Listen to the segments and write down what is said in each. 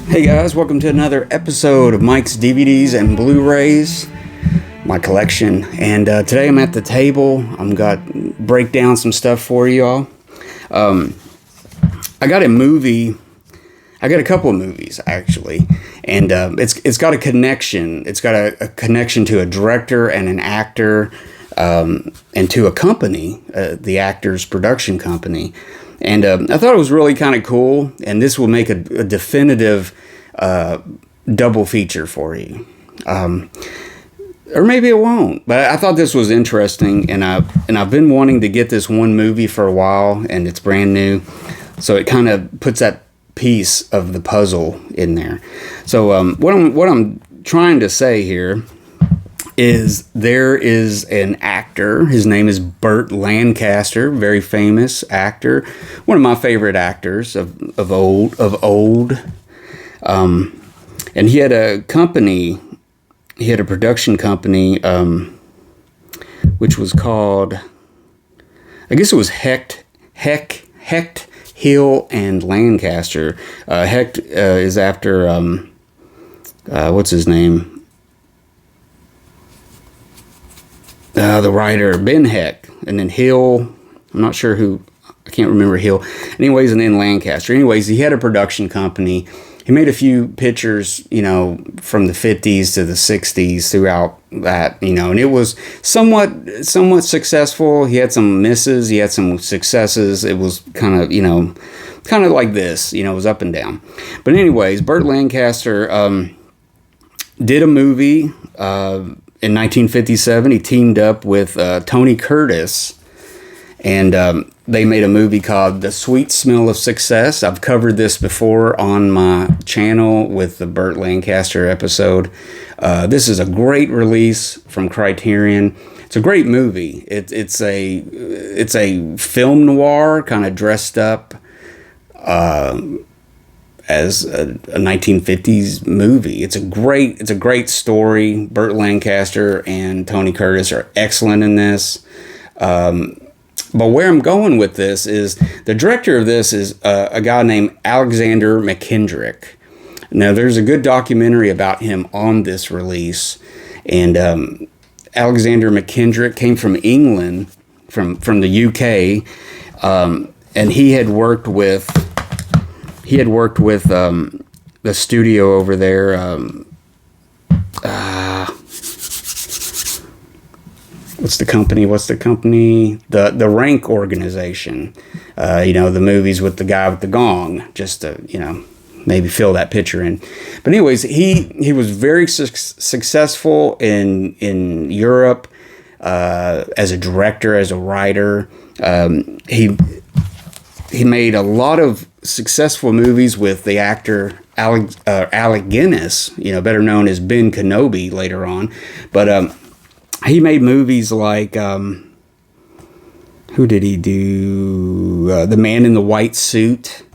Hey guys, welcome to another episode of Mike's DVDs and Blu-rays, my collection. And today I'm at the table. I'm got break down some stuff for y'all. I got a movie. I got a couple of movies actually, and it's got a connection. It's got a connection to a director and an actor, and to a company, the actor's production company. And I thought it was really kind of cool, and this will make a definitive double feature for you. Or maybe it won't, but I thought this was interesting, and I've been wanting to get this one movie for a while, and it's brand new, so it kind of puts that piece of the puzzle in there. So what I'm trying to say here is there is an actor. His name is Burt Lancaster, very famous actor, one of my favorite actors of old. And he had a company. He had a production company, which was called, I guess it was Hecht, Hill and Lancaster. Hecht is after what's his name? The writer Ben Hecht, and then Hill. I'm not sure who. I can't remember Hill. Anyways, and then Lancaster. Anyways, he had a production company. He made a few pictures, from the 50s to the 60s throughout that, and it was somewhat successful. He had some misses. He had some successes. It was kind of like this, it was up and down. But anyways, Burt Lancaster did a movie. In 1957, he teamed up with Tony Curtis, and they made a movie called The Sweet Smell of Success. I've covered this before on my channel with the Burt Lancaster episode. This is a great release from Criterion. It's a great movie. It's a film noir, kind of dressed up as a 1950s movie. It's a great story. Burt Lancaster and Tony Curtis are excellent in this. But where I'm going with this is the director of this is a guy named Alexander Mackendrick. Now, there's a good documentary about him on this release, and Alexander Mackendrick came from England, from the UK, and he had worked with the studio over there. What's the company? The Rank organization. The movies with the guy with the gong, just to, maybe fill that picture in. But anyways, he was very successful in Europe as a director, as a writer. He made a lot of successful movies with the actor Alec Guinness, better known as Ben Kenobi later on. But he made movies like, who did he do? The Man in the White Suit,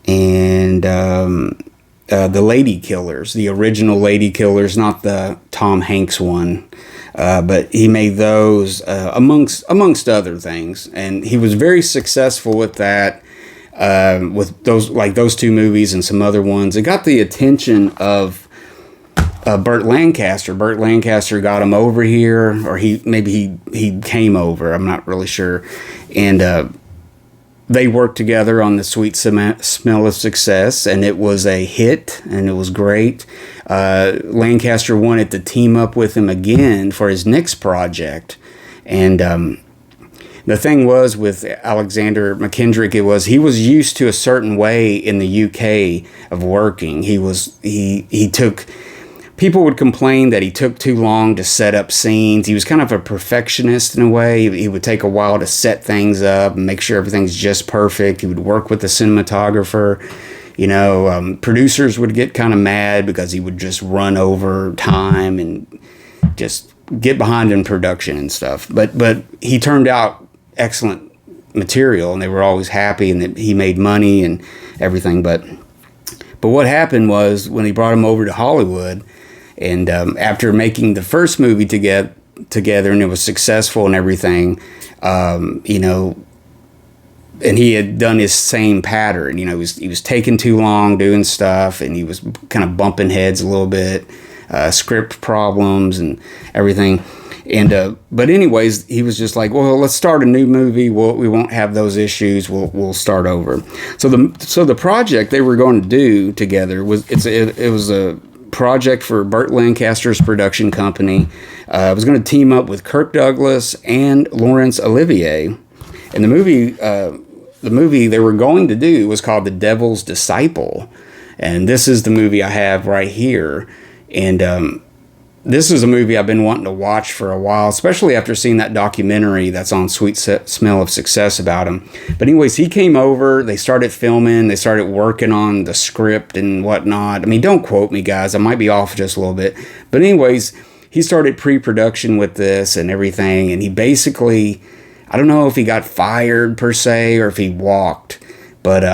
and the Lady Killers, the original Lady Killers, not the Tom Hanks one. But he made those amongst other things, and he was very successful with that. With those two movies and some other ones, it got the attention of Burt Lancaster. Burt Lancaster got him over here, or he came over. I'm not really sure, and they worked together on The Sweet Smell of Success, and it was a hit, and it was great. Lancaster wanted to team up with him again for his next project, and the thing was with Alexander Mackendrick, he was used to a certain way in the UK of working. People would complain that he took too long to set up scenes. He was kind of a perfectionist in a way. He would take a while to set things up and make sure everything's just perfect. He would work with the cinematographer. Producers would get kind of mad because he would just run over time and just get behind in production and stuff. But he turned out excellent material, and they were always happy, and that he made money and everything. But what happened was, when he brought him over to Hollywood, and after making the first movie together, and it was successful and everything, and he had done his same pattern. You know, he was taking too long doing stuff, and he was kind of bumping heads a little bit, script problems and everything. And but anyways, he was just like, well, let's start a new movie. We won't have those issues. We'll start over. So the project they were going to do together it was a project for Burt Lancaster's production company. It was going to team up with Kirk Douglas and Laurence Olivier, and the movie they were going to do was called The Devil's Disciple, and this is the movie I have right here. And this is a movie I've been wanting to watch for a while, especially after seeing that documentary that's on Sweet Smell of Success about him. But anyways, he came over, they started filming, they started working on the script and whatnot. I mean, don't quote me, guys. I might be off just a little bit. But anyways, he started pre-production with this and everything, and he basically, I don't know if he got fired per se or if he walked, but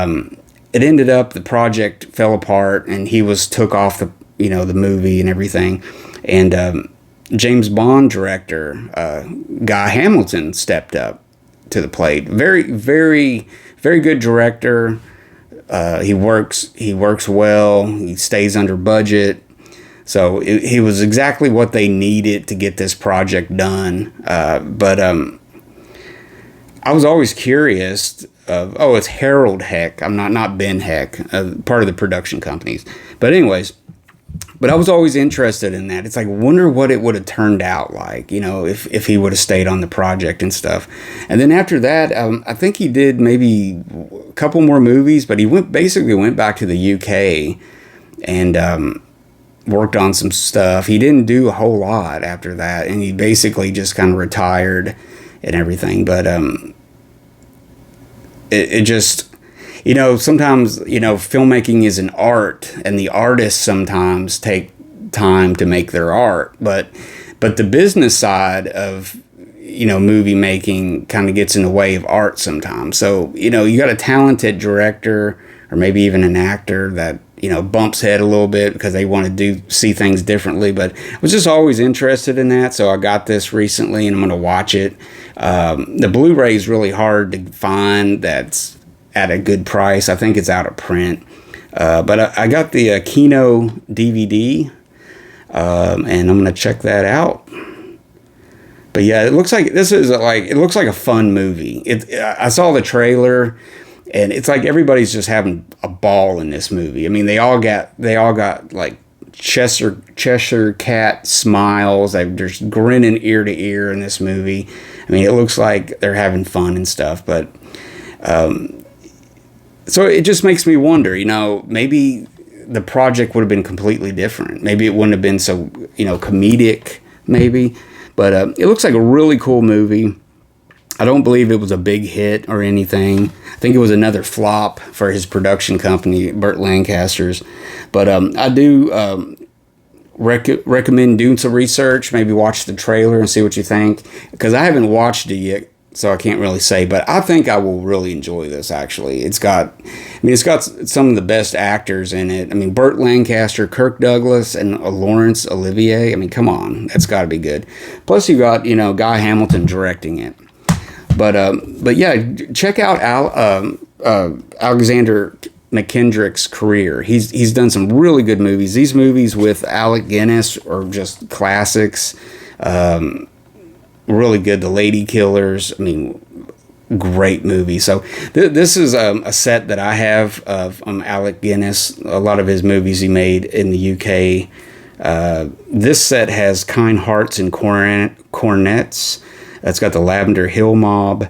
it ended up the project fell apart and he took off the movie and everything. And James Bond director Guy Hamilton stepped up to the plate. Very, very, very good director. He works well. He stays under budget. So he was exactly what they needed to get this project done. But I was always curious of, it's Harold Heck. I'm not Ben Heck, part of the production companies. But anyways. But I was always interested in that. It's like, wonder what it would have turned out like, if he would have stayed on the project and stuff. And then after that, I think he did maybe a couple more movies, but he went back to the UK and worked on some stuff. He didn't do a whole lot after that, and he basically just kind of retired and everything. But it just... sometimes, filmmaking is an art, and the artists sometimes take time to make their art. But the business side of, movie making kind of gets in the way of art sometimes. So, you got a talented director or maybe even an actor that, bumps head a little bit because they want to see things differently. But I was just always interested in that. So I got this recently and I'm going to watch it. The Blu-ray is really hard to find that's at a good price. I think it's out of print. But I got the Kino DVD, and I'm going to check that out. But yeah, it looks like a fun movie. I saw the trailer, and it's like everybody's just having a ball in this movie. I mean, they all got like Cheshire cat smiles. They're just grinning ear to ear in this movie. I mean, it looks like they're having fun and stuff, but so it just makes me wonder, maybe the project would have been completely different. Maybe it wouldn't have been so, comedic, maybe. But it looks like a really cool movie. I don't believe it was a big hit or anything. I think it was another flop for his production company, Burt Lancaster's. But I do recommend doing some research, maybe watch the trailer and see what you think. Because I haven't watched it yet, so I can't really say, but I think I will really enjoy this, actually. It's got some of the best actors in it. I mean, Burt Lancaster, Kirk Douglas, and Laurence Olivier. I mean, come on. That's got to be good. Plus, you got, Guy Hamilton directing it. But yeah, check out Alexander Mackendrick's career. He's done some really good movies. These movies with Alec Guinness are just classics. Really good. The Lady Killers. I mean, great movie. So this is a set that I have of Alec Guinness. A lot of his movies he made in the UK. This set has Kind Hearts and Cornets. That's got the Lavender Hill Mob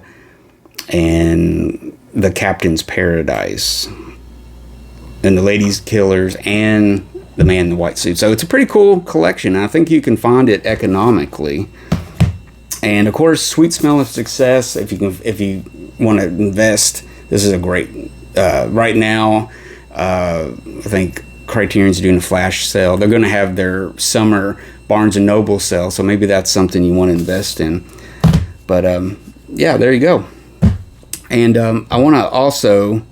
and the Captain's Paradise and the Ladies Killers and the Man in the White Suit. So it's a pretty cool collection. I think you can find it economically. And of course, Sweet Smell of Success. If you want to invest, this is a great. Right now, I think Criterion's doing a flash sale. They're going to have their summer Barnes and Noble sale, so maybe that's something you want to invest in. But yeah, there you go. And I want to also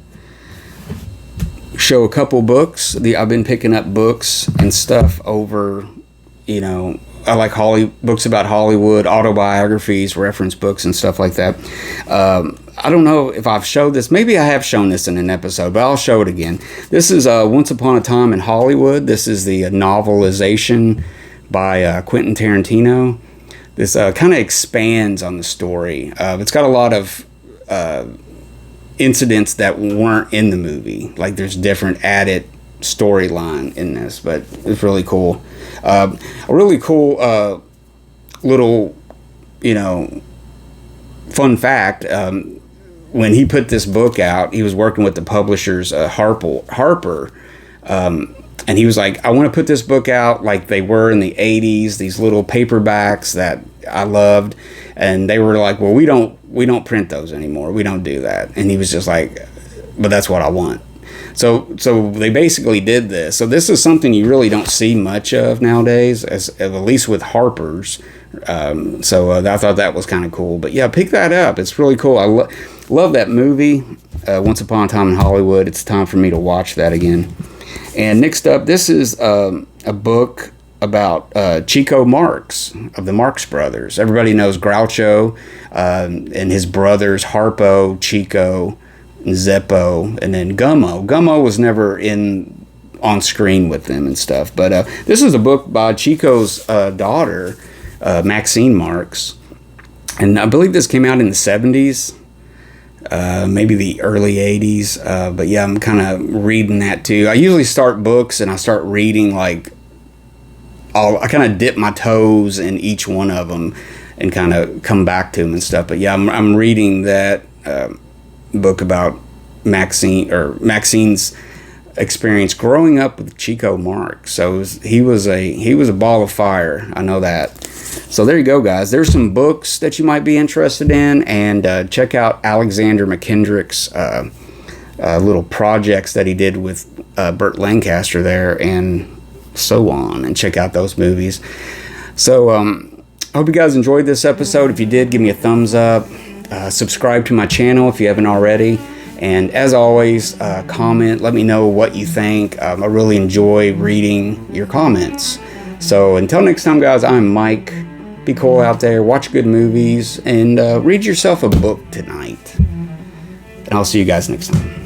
show a couple books. I've been picking up books and stuff over, I like books about Hollywood, autobiographies, reference books, and stuff like that. I don't know if I've showed this. Maybe I have shown this in an episode, but I'll show it again. This is Once Upon a Time in Hollywood. This is the novelization by Quentin Tarantino. This kind of expands on the story. It's got a lot of incidents that weren't in the movie. Like there's different added storyline in this, but it's really cool. A really cool little, fun fact. When he put this book out, he was working with the publishers Harper. And he was like, I want to put this book out like they were in the 80s, these little paperbacks that I loved. And they were like, well, we don't print those anymore. We don't do that. And he was just like, but that's what I want. So they basically did this. So this is something you really don't see much of nowadays, at least with Harper's. So I thought that was kind of cool. But yeah, pick that up. It's really cool. I love that movie, Once Upon a Time in Hollywood. It's time for me to watch that again. And next up, this is a book about Chico Marx of the Marx Brothers. Everybody knows Groucho and his brothers Harpo, Chico, and Zeppo, and then Gummo. Gummo was never on screen with them and stuff. But this is a book by Chico's daughter, Maxine Marx. And I believe this came out in the 70s. Maybe the early 80s. But yeah, I'm kind of reading that too. I usually start books and I start reading like, I kind of dip my toes in each one of them and kind of come back to them and stuff. But yeah, I'm reading that book about Maxine's experience growing up with Chico Marx. So he was a ball of fire. I know that. So there you go, guys. There's some books that you might be interested in, and check out Alexander Mackendrick's little projects that he did with Burt Lancaster there, and so on, and check out those movies. So I hope you guys enjoyed this episode. If you did, give me a thumbs up. Subscribe to my channel if you haven't already. And as always, comment. Let me know what you think. I really enjoy reading your comments. So until next time, guys, I'm Mike. Be cool out there. Watch good movies. And read yourself a book tonight. And I'll see you guys next time.